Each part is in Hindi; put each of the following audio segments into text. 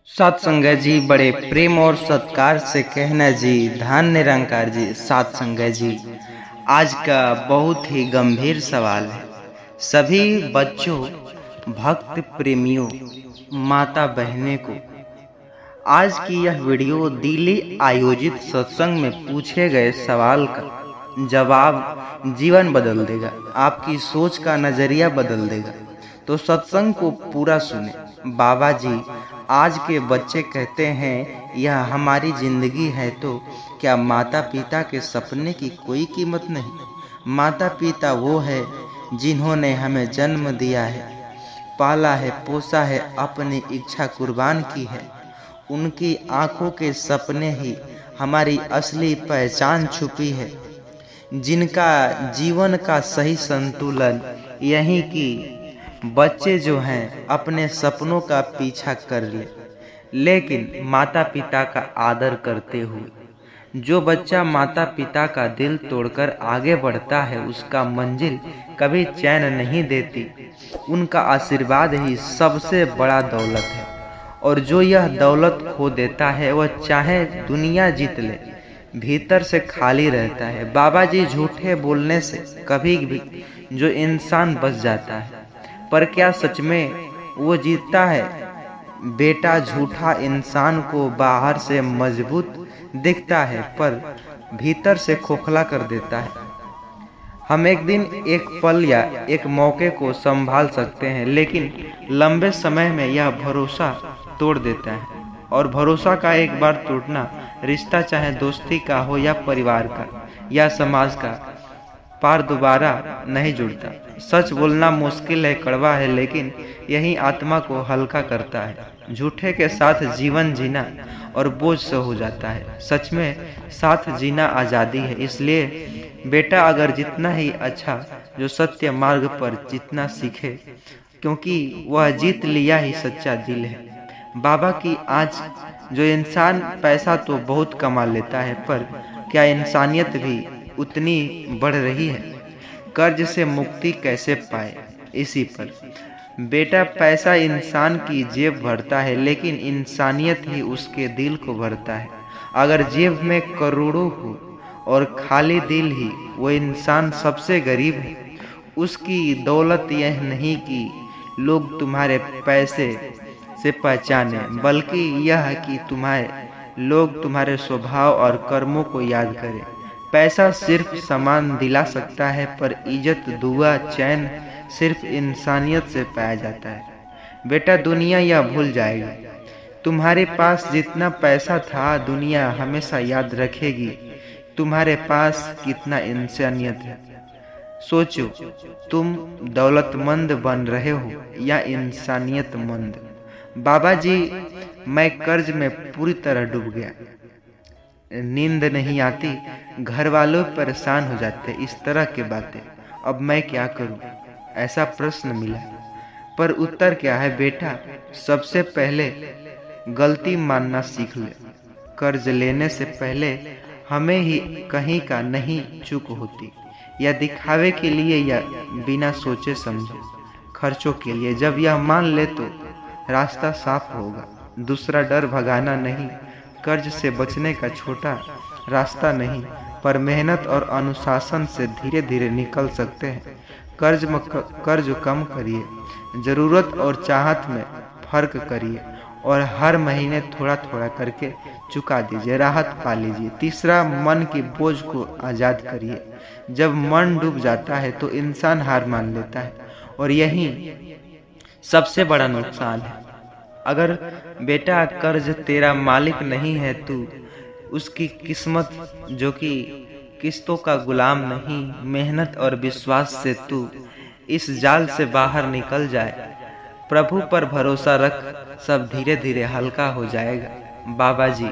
सत्संग जी बड़े प्रेम और सत्कार से कहना जी, धन निरंकार जी। सत्संग जी, आज का बहुत ही गंभीर सवाल है। सभी बच्चों, भक्त प्रेमियों, माता बहने को आज की यह वीडियो दिल्ली आयोजित सत्संग में पूछे गए सवाल का जवाब जीवन बदल देगा, आपकी सोच का नजरिया बदल देगा। तो सत्संग को पूरा सुने। बाबा जी, आज के बच्चे कहते हैं यह हमारी जिंदगी है, तो क्या माता पिता के सपने की कोई कीमत नहीं? माता पिता वो है जिन्होंने हमें जन्म दिया है, पाला है, पोसा है, अपनी इच्छा कुर्बान की है। उनकी आंखों के सपने ही हमारी असली पहचान छुपी है। जिनका जीवन का सही संतुलन यही कि बच्चे जो हैं अपने सपनों का पीछा कर लेकिन माता पिता का आदर करते हुए। जो बच्चा माता पिता का दिल तोड़कर आगे बढ़ता है, उसका मंजिल कभी चैन नहीं देती। उनका आशीर्वाद ही सबसे बड़ा दौलत है, और जो यह दौलत खो देता है वह चाहे दुनिया जीत ले, भीतर से खाली रहता है। बाबा जी, झूठे बोलने से कभी भी जो इंसान बच जाता है, पर क्या सच में वो जीतता है? बेटा झूठा इंसान को बाहर से मजबूत दिखता है, पर भीतर से खोखला कर देता है। हम एक दिन, एक पल या एक मौके को संभाल सकते हैं, लेकिन लंबे समय में यह भरोसा तोड़ देता है। और भरोसा का एक बार टूटना, रिश्ता चाहे दोस्ती का हो या परिवार का या समाज का, पार दोबारा नहीं जुड़ता। सच बोलना मुश्किल है, कड़वा है, लेकिन यही आत्मा को हल्का करता है। झूठे के साथ जीवन जीना और बोझ से हो जाता है। सच में साथ जीना आज़ादी है। इसलिए बेटा, अगर जितना ही अच्छा जो सत्य मार्ग पर जितना सीखे, क्योंकि वह जीत लिया ही सच्चा दिल है। बाबा की आज जो इंसान पैसा तो बहुत कमा लेता है, पर क्या इंसानियत भी उतनी बढ़ रही है? कर्ज से मुक्ति कैसे पाए, इसी पर। बेटा, पैसा इंसान की जेब भरता है, लेकिन इंसानियत ही उसके दिल को भरता है। अगर जेब में करोड़ों हो और खाली दिल ही, वो इंसान सबसे गरीब है। उसकी दौलत यह नहीं कि लोग तुम्हारे पैसे से पहचाने, बल्कि यह कि लोग तुम्हारे स्वभाव और कर्मों को याद करें। पैसा सिर्फ सामान दिला सकता है, पर इज्जत, दुआ, चैन सिर्फ इंसानियत से पाया जाता है। बेटा, दुनिया यह भूल जाएगी। तुम्हारे पास जितना पैसा था, दुनिया हमेशा याद रखेगी तुम्हारे पास कितना इंसानियत है। सोचो, तुम दौलतमंद बन रहे हो या इंसानियतमंद? बाबा जी, मैं कर्ज में पूरी तरह डूब गया। नींद नहीं आती, घर वालों परेशान हो जाते, इस तरह की बातें। अब मैं क्या करूं? ऐसा प्रश्न मिला, पर उत्तर क्या है? बेटा, सबसे पहले गलती मानना सीख ले। कर्ज लेने से पहले हमें ही कहीं का नहीं चूक होती, या दिखावे के लिए या बिना सोचे समझे खर्चों के लिए। जब यह मान ले तो रास्ता साफ होगा। दूसरा डर भगाना नहीं, कर्ज से बचने का छोटा रास्ता नहीं, पर मेहनत और अनुशासन से धीरे धीरे निकल सकते हैं। कर्ज कम करिए, ज़रूरत और चाहत में फर्क करिए, और हर महीने थोड़ा थोड़ा करके चुका दीजिए, राहत पा लीजिए। तीसरा, मन की बोझ को आज़ाद करिए। जब मन डूब जाता है तो इंसान हार मान लेता है, और यही सबसे बड़ा नुकसान है। अगर बेटा कर्ज तेरा मालिक नहीं है, तू उसकी किस्मत जो कि किस्तों का गुलाम नहीं, मेहनत और विश्वास से तू इस जाल से बाहर निकल जाए। प्रभु पर भरोसा रख, सब धीरे धीरे हल्का हो जाएगा। बाबा जी,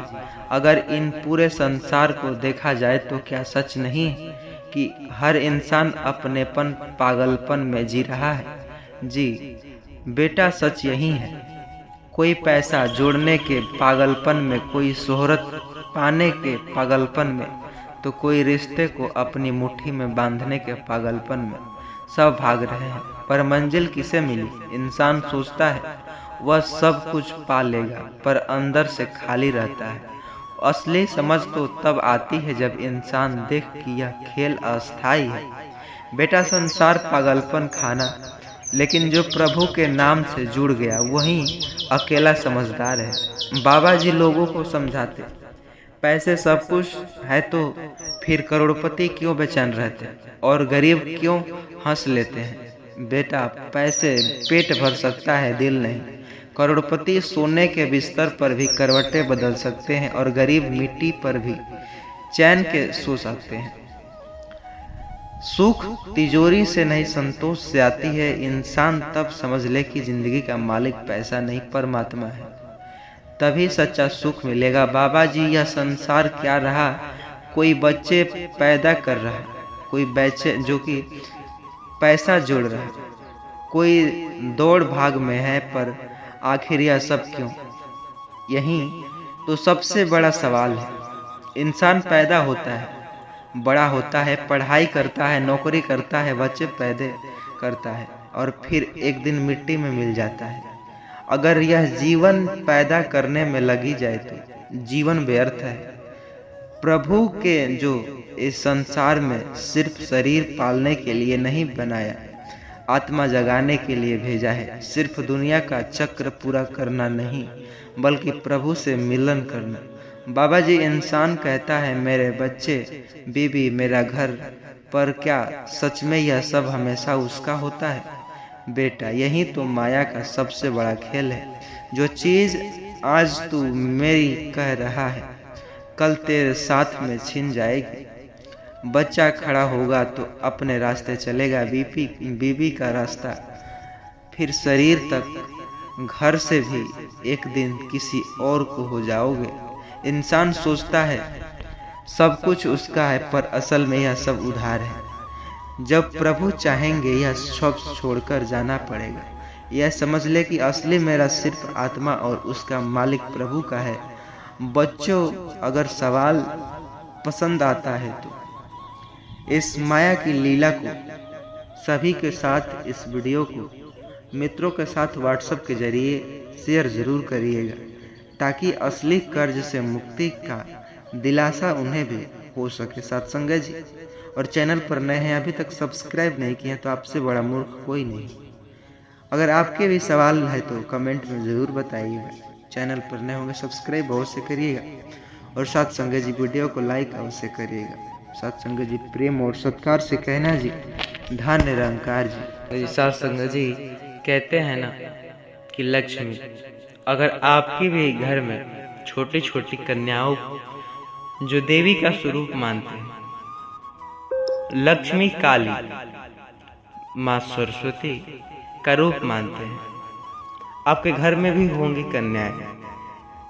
अगर इन पूरे संसार को देखा जाए तो क्या सच नहीं है कि हर इंसान अपनेपन, पागलपन में जी रहा है? जी बेटा, सच यही है। कोई पैसा जोड़ने के पागलपन में, कोई शोहरत पाने के पागलपन में, तो कोई रिश्ते को अपनी मुट्ठी में बांधने के पागलपन में। सब भाग रहे हैं, पर मंजिल किसे मिली? इंसान सोचता है वह सब कुछ पा लेगा पर अंदर से खाली रहता है। असली समझ तो तब आती है जब इंसान देख कि यह खेल अस्थाई है। बेटा, संसार पागलपन खाना, लेकिन जो प्रभु के नाम से जुड़ गया वही अकेला समझदार है। बाबा जी लोगों को समझाते, पैसे सब कुछ है तो फिर करोड़पति क्यों बेचैन रहते और गरीब क्यों हंस लेते हैं। बेटा, पैसे पेट भर सकता है, दिल नहीं। करोड़पति सोने के बिस्तर पर भी करवटें बदल सकते हैं और गरीब मिट्टी पर भी चैन के सो सकते हैं। सुख तिजोरी से नहीं संतोष से आती है। इंसान तब समझ ले कि जिंदगी का मालिक पैसा नहीं परमात्मा है, तभी सच्चा सुख मिलेगा। बाबा जी, यह संसार क्या रहा? कोई बच्चे पैदा कर रहा है, कोई बच्चे जो कि पैसा जोड़ रहा है, कोई दौड़ भाग में है, पर आखिर यह सब क्यों? यही तो सबसे बड़ा सवाल है। इंसान पैदा होता है, बड़ा होता है, पढ़ाई करता है, नौकरी करता है, बच्चे पैदा करता है और फिर एक दिन मिट्टी में मिल जाता है। अगर यह जीवन पैदा करने में लगी जाए तो जीवन व्यर्थ है। प्रभु के जो इस संसार में सिर्फ शरीर पालने के लिए नहीं बनाया, आत्मा जगाने के लिए भेजा है। सिर्फ दुनिया का चक्र पूरा करना नहीं, बल्कि प्रभु से मिलन करना। बाबा जी, इंसान कहता है मेरे बच्चे, बीबी, मेरा घर, पर क्या सच में यह सब हमेशा उसका होता है? बेटा, यही तो माया का सबसे बड़ा खेल है। जो चीज आज तू मेरी कह रहा है, कल तेरे साथ में छिन जाएगी। बच्चा खड़ा होगा तो अपने रास्ते चलेगा, बीबी का रास्ता, फिर शरीर तक, घर से भी एक दिन किसी और को हो जाओगे। इंसान सोचता है सब कुछ उसका है, पर असल में यह सब उधार है। जब प्रभु चाहेंगे यह सब छोड़कर जाना पड़ेगा। यह समझ ले कि असली मेरा सिर्फ आत्मा और उसका मालिक प्रभु का है। बच्चों, अगर सवाल पसंद आता है तो इस माया की लीला को सभी के साथ, इस वीडियो को मित्रों के साथ व्हाट्सएप के जरिए शेयर जरूर करिएगा, ताकि असली कर्ज से मुक्ति का दिलासा उन्हें भी हो सके। सत्संग जी, और चैनल पर नए हैं, अभी तक सब्सक्राइब नहीं किए तो आपसे बड़ा मूर्ख कोई नहीं। अगर आपके भी सवाल है तो कमेंट में ज़रूर बताइएगा। चैनल पर नए होंगे सब्सक्राइब अवश्य करिएगा और सत्संग जी वीडियो को लाइक अवश्य करिएगा। सत्संग जी प्रेम और सत्कार से कहना जी, धन्य निरंकार जी। सत्संग जी कहते हैं ना कि लक्ष्मी, अगर आपके भी घर में छोटी छोटी कन्याओं जो देवी का स्वरूप मानते हैं, लक्ष्मी, काली, माँ सरस्वती का रूप मानते हैं, आपके घर में भी होंगी कन्याएं।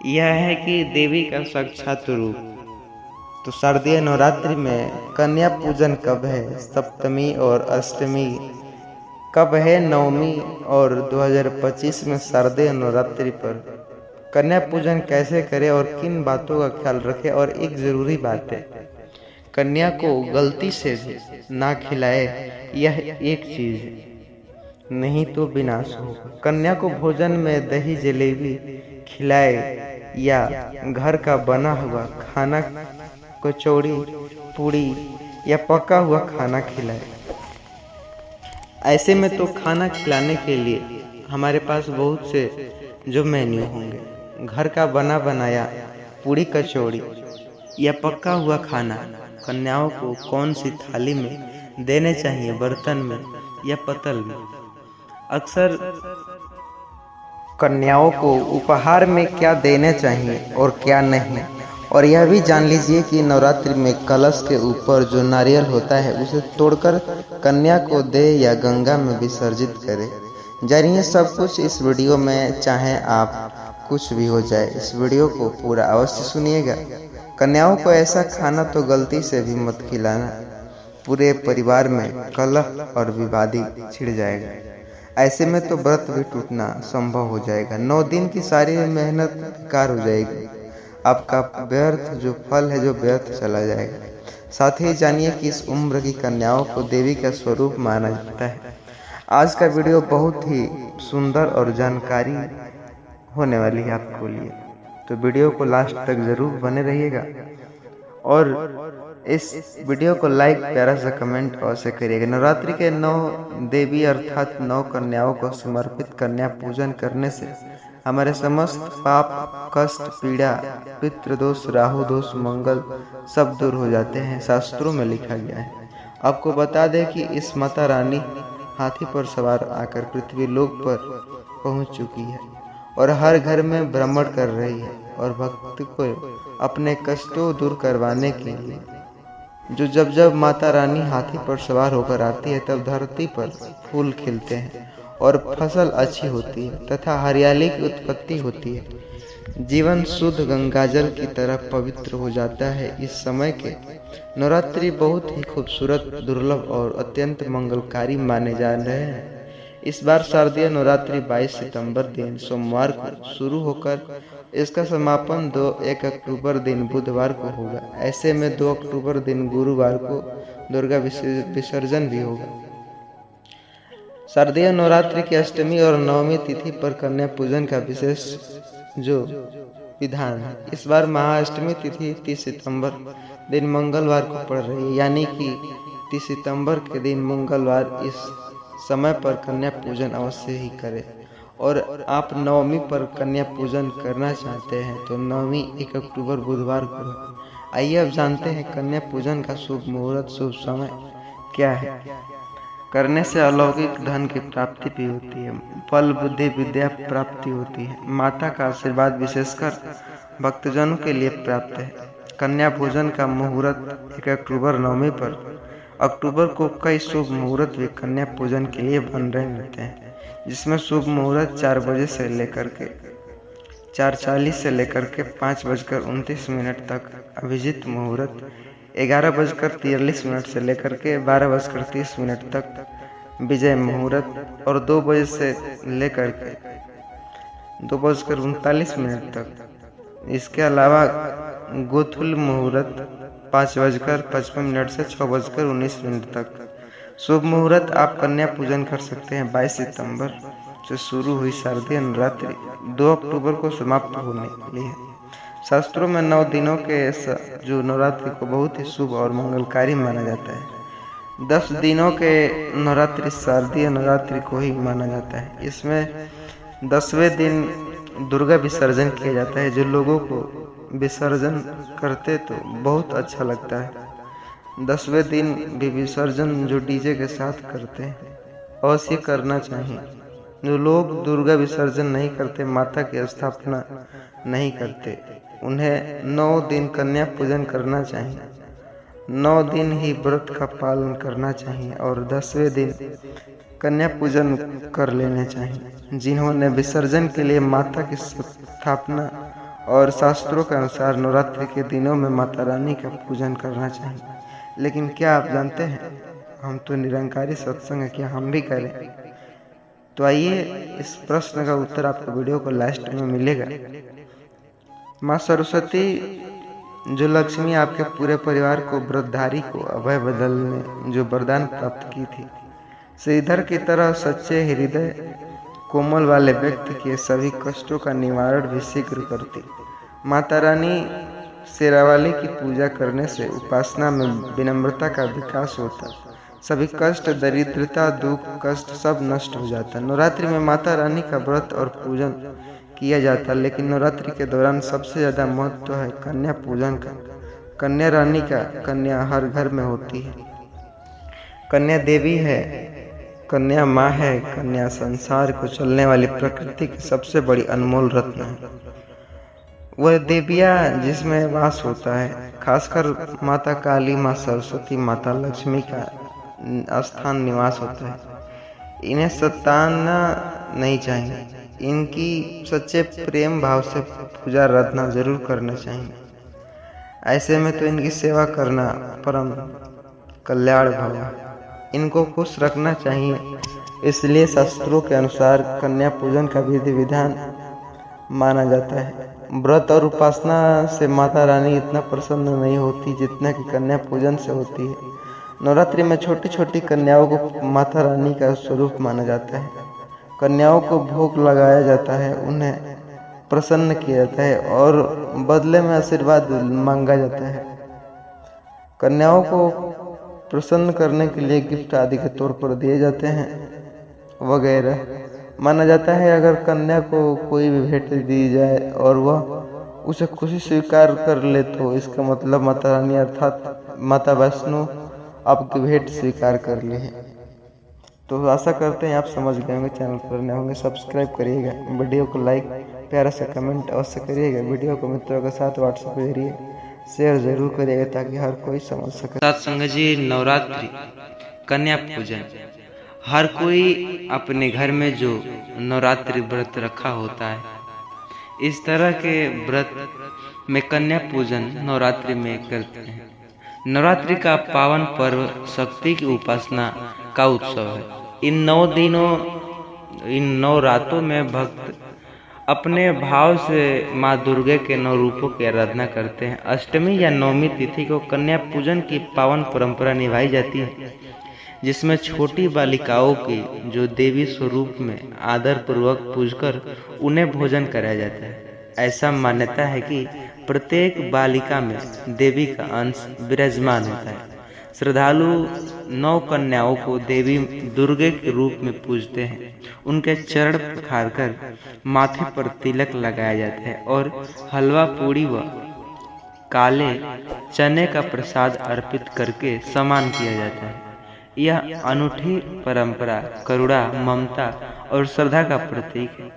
यह है कि देवी का साक्षात रूप। तो शारदीय नवरात्रि में कन्या पूजन कब है? सप्तमी और अष्टमी कब है? नवमी और 2025 में शारदीय नवरात्रि पर कन्या पूजन कैसे करें और किन बातों का ख्याल रखें। और एक ज़रूरी बात है, कन्या को गलती से भी ना खिलाए, यह एक चीज़ है, नहीं तो विनाश हो। कन्या को भोजन में दही जलेबी खिलाए या घर का बना हुआ खाना, कचौड़ी, पूड़ी या पका हुआ खाना खिलाए। ऐसे में तो खाना खिलाने के लिए हमारे पास बहुत से जो मेन्यू होंगे। घर का बना बनाया पूड़ी, कचौड़ी या पका हुआ खाना कन्याओं को कौन सी थाली में देने चाहिए, बर्तन में या पतल में? अक्सर कन्याओं को उपहार में क्या देने चाहिए और क्या नहीं। और यह भी जान लीजिए कि नवरात्रि में कलश के ऊपर जो नारियल होता है उसे तोड़कर कन्या को दे या गंगा में विसर्जित करे। जानिए सब कुछ इस वीडियो में, चाहे आप कुछ भी हो जाए। इस वीडियो को पूरा अवश्य सुनिएगा। कन्याओं को ऐसा खाना तो गलती से भी मत खिलाना, पूरे परिवार में कलह और विवादी छिड़ जाएगा। ऐसे में तो व्रत भी टूटना संभव हो जाएगा। 9 दिन की सारी मेहनत बेकार हो जाएगी। आपका व्यर्थ जो फल है, जो व्यर्थ चला जाएगा। साथ ही जानिए कि इस उम्र की कन्याओं को देवी का स्वरूप माना जाता है। आज का वीडियो बहुत ही सुंदर और जानकारी होने वाली है आपको लिए। तो वीडियो को लास्ट तक ज़रूर बने रहिएगा और इस वीडियो को लाइक, प्यारा सा कमेंट अवश्य करिएगा। नवरात्रि के 9 देवी अर्थात 9 कन्याओं को समर्पित कन्या पूजन करने से हमारे समस्त पाप, कष्ट, पीड़ा, पितृदोष, राहु दोष, मंगल सब दूर हो जाते हैं, शास्त्रों में लिखा गया है। आपको बता दें कि इस माता रानी हाथी पर सवार आकर पृथ्वी लोक पर पहुंच चुकी है और हर घर में भ्रमण कर रही है और भक्त को अपने कष्टों दूर करवाने के लिए जब माता रानी हाथी पर सवार होकर आती है तब धरती पर फूल खिलते हैं और फसल अच्छी होती है तथा हरियाली की उत्पत्ति होती है। जीवन शुद्ध गंगाजल की तरह पवित्र हो जाता है। इस समय के नवरात्रि बहुत ही खूबसूरत, दुर्लभ और अत्यंत मंगलकारी माने जा रहे हैं। इस बार शारदीय नवरात्रि 22 सितंबर दिन सोमवार को शुरू होकर इसका समापन 1 अक्टूबर दिन बुधवार को होगा। ऐसे में 2 अक्टूबर दिन गुरुवार को दुर्गा विसर्जन भी होगा। शारदीय नवरात्रि की अष्टमी और नवमी तिथि पर कन्या पूजन का विशेष जो विधान है। इस बार महाअष्टमी तिथि 30 सितंबर दिन मंगलवार को पड़ रही है, यानी कि 30 सितंबर के दिन मंगलवार इस समय पर कन्या पूजन अवश्य ही करें। और आप नवमी पर कन्या पूजन करना चाहते हैं तो नवमी 1 अक्टूबर बुधवार को है। आइए अब जानते हैं कन्या पूजन का शुभ मुहूर्त, शुभ समय क्या है। करने से अलौकिक धन की प्राप्ति भी होती है, फल, बुद्धि, विद्या प्राप्ति होती है। माता का आशीर्वाद विशेषकर भक्तजनों के लिए प्राप्त है। कन्या पूजन का मुहूर्त 1 अक्टूबर नवमी पर अक्टूबर को कई शुभ मुहूर्त भी कन्या पूजन के लिए बन रहे होते हैं, जिसमें शुभ मुहूर्त 4 बजे से लेकर के 4:40 से लेकर के 5:29 तक, अभिजीत मुहूर्त 11:43 से लेकर के 12:30 तक, विजय मुहूर्त और 2 बजे से लेकर के 2:39 तक। इसके अलावा गोथुल मुहूर्त 5:55 से 6:19 तक। शुभ मुहूर्त आप कन्या पूजन कर सकते हैं। 22 सितंबर से शुरू हुई शारदीय नवरात्रि 2 अक्टूबर को समाप्त होने वाली है। शास्त्रों में 9 दिनों के जो नवरात्रि को बहुत ही शुभ और मंगलकारी माना जाता है। 10 दिनों के नवरात्रि शारदीय नवरात्रि को ही माना जाता है। इसमें 10वें दिन दुर्गा विसर्जन किया जाता है। जो लोगों को विसर्जन करते तो बहुत अच्छा लगता है। 10वें दिन भी विसर्जन जो डीजे के साथ करते हैं अवश्य करना चाहिए। जो लोग दुर्गा विसर्जन नहीं करते, माता की स्थापना नहीं करते, उन्हें 9 दिन कन्या पूजन करना चाहिए। 9 दिन ही व्रत का पालन करना चाहिए और 10वें दिन कन्या पूजन कर लेने चाहिए। जिन्होंने विसर्जन के लिए माता की स्थापना और शास्त्रों के अनुसार नवरात्रि के दिनों में माता रानी का पूजन करना चाहिए। लेकिन क्या आप जानते हैं, हम तो निरंकारी सत्संग है, क्या हम भी करें? तो आइए इस प्रश्न का उत्तर आपको वीडियो को लास्ट में मिलेगा। माँ सरस्वती जो लक्ष्मी आपके पूरे परिवार को, व्रतधारी को अभय बदलने जो वरदान प्राप्त की थी, श्रीधर की तरह सच्चे हृदय कोमल वाले व्यक्ति के सभी कष्टों का निवारण भी शीघ्र करती। माता रानी शेरावाली की पूजा करने से उपासना में विनम्रता का विकास होता, सभी कष्ट, दरिद्रता, दुख, कष्ट सब नष्ट हो जाता। नवरात्रि में माता रानी का व्रत और पूजन किया जाता, लेकिन नवरात्रि के दौरान सबसे ज़्यादा महत्व है कन्या पूजन का। कन्या रानी का, कन्या हर घर में होती है। कन्या देवी है, कन्या माँ है। कन्या संसार को चलने वाली प्रकृति की सबसे बड़ी अनमोल रत्न है। वह देवियाँ जिसमें वास होता है, खासकर माता काली, माँ सरस्वती, माता लक्ष्मी का स्थान निवास होता है। इन्हें सताना नहीं चाहिए, इनकी सच्चे प्रेम भाव से पूजा आराधना जरूर करना चाहिए। ऐसे में तो इनकी सेवा करना परम कल्याण भाव। इनको खुश रखना चाहिए, इसलिए शास्त्रों के अनुसार कन्या पूजन का विधि विधान माना जाता है। व्रत और उपासना से माता रानी इतना प्रसन्न नहीं होती जितना कि कन्या पूजन से होती है। नवरात्रि में छोटी छोटी कन्याओं को माता रानी का स्वरूप माना जाता है। कन्याओं को भोग लगाया जाता है, उन्हें प्रसन्न किया जाता है और बदले में आशीर्वाद मांगा जाता है। कन्याओं को प्रसन्न करने के लिए गिफ्ट आदि के तौर पर दिए जाते हैं वगैरह। माना जाता है अगर कन्या को कोई भी भेंट दी जाए और वह उसे खुशी स्वीकार कर ले तो इसका मतलब माता रानी अर्थात माता वैष्णो आपकी भेंट स्वीकार कर ली है। तो आशा करते हैं आप समझ गए होंगे। चैनल पर नए होंगे सब्सक्राइब करिएगा, वीडियो को लाइक प्यारा सा कमेंट अवश्य करिएगा, वीडियो को मित्रों के साथ व्हाट्सएप के जरिए शेयर जरूर करिएगा ताकि हर कोई समझ सके। साथ संग जी, नवरात्रि कन्या पूजन, हर कोई अपने घर में जो नवरात्रि व्रत रखा होता है, इस तरह के व्रत में कन्या पूजन नवरात्रि में करते हैं। नवरात्रि का पावन पर्व शक्ति की उपासना का उत्सव है। इन 9 दिनों, इन 9 रातों में भक्त अपने भाव से माँ दुर्गा के 9 रूपों की आराधना करते हैं। अष्टमी या नवमी तिथि को कन्या पूजन की पावन परंपरा निभाई जाती है, जिसमें छोटी बालिकाओं की जो देवी स्वरूप में आदर पूर्वक पूजकर उन्हें भोजन कराया जाता है। ऐसा मान्यता है कि प्रत्येक बालिका में देवी का अंश विराजमान होता है। श्रद्धालु 9 कन्याओं को देवी दुर्गे के रूप में पूजते हैं। उनके चरण पखारकर माथे पर तिलक लगाया जाता है और हलवा पूड़ी व काले चने का प्रसाद अर्पित करके सम्मान किया जाता है। यह अनूठी परंपरा करुणा, ममता और श्रद्धा का प्रतीक है,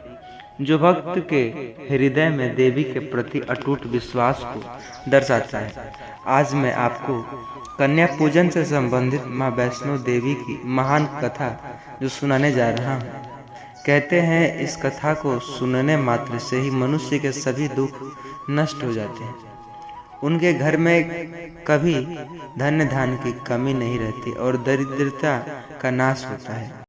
जो भक्त के हृदय में देवी के प्रति अटूट विश्वास को दर्शाता है। आज मैं आपको कन्या पूजन से संबंधित माँ वैष्णो देवी की महान कथा जो सुनाने जा रहा हूँ। कहते हैं इस कथा को सुनने मात्र से ही मनुष्य के सभी दुख नष्ट हो जाते हैं। उनके घर में कभी धन्य धान्य की कमी नहीं रहती और दरिद्रता का नाश होता है।